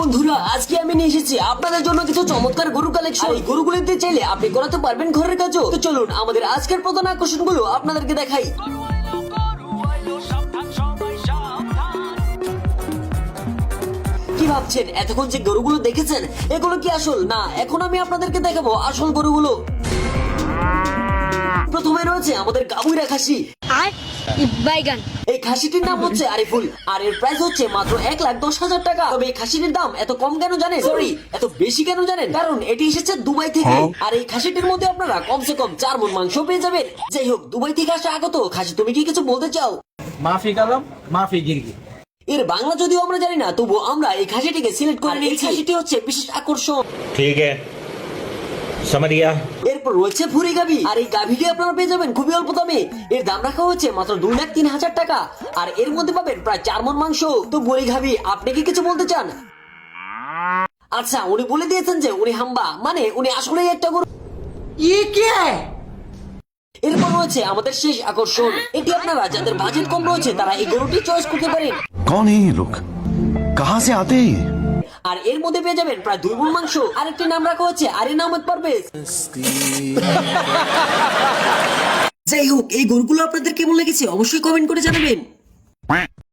বন্ধুরা, আজকে আমি নিয়ে এসেছি আপনাদের জন্য কিছু চমৎকার গরু কালেকশন। এই গরুগুলিতে চাইলে আপনি করাতে পারবেন ঘরের কাজও। তো চলুন আমাদের আজকের প্রধান আকর্ষণগুলো আপনাদেরকে দেখাই। কি ভাবছেন, এতক্ষণ যে গরুগুলো দেখেছেন এগুলো কি আসল? না, এখন আমি আপনাদেরকে দেখাবো আসল গরুগুলো। প্রথমে রয়েছে আমাদের গাবুইরা খাসি। এই খাসিটির নাম হচ্ছে আরিফুল, আর এর প্রাইস হচ্ছে মাত্র 1,10,000 টাকা। তবে এই খাসিটির দাম এত কম কেন জানেন? সরি, এত বেশি কেন জানেন? কারণ এটি এসেছে দুবাই থেকে, আর এই খাসিটির মধ্যে আপনারা কমসে কম 4 মণ মাংস পেয়ে যাবেন। যাই হোক, দুবাই থেকে আসা আগত খাসি, তুমি কি কিছু বলতে চাও? মাফি কালাম, মাফি গিরগি। এর বাংলা যদিও আমরা জানি না, তবু আমরা এই খাসিটিকে সিলেক্ট করে নিয়েছি। এই খাসিটি হচ্ছে বিশেষ আকর্ষণ। ठीक है, समझ गया। এরপর রয়েছে ভুরি গাভী, আর এই গাভীটি আপনারা পেয়ে যাবেন খুবই অল্প দামে। এর দাম রাখা হচ্ছে মাত্র 2,03,000 টাকা, আর এর মধ্যে পাবেন প্রায় 4 মণ মাংস। তো ভুরি গাভী, আপনি কি কিছু বলতে চান? আচ্ছা, উনি বলে দিয়েছেন যে উনি হাম্বা, মানে উনি আসলেই একটা গরু। এরপর রয়েছে আমাদের শেষ আকর্ষণ। এটি আপনারা যাদের বাজেট কম রয়েছে তারা এই গরুটি চয়েস করতে পারেন। कौन है ये लोग? कहाँ से आते हैं ये? আর এর মধ্যে পেয়ে যাবেন প্রায় 2 মণ মাংস। আরেকটি নাম রাখা হচ্ছে আরিন আহমেদ পারভেজ। যাই হোক, এই গরুগুলো আপনাদের কেমন লেগেছে অবশ্যই কমেন্ট করে জানাবেন।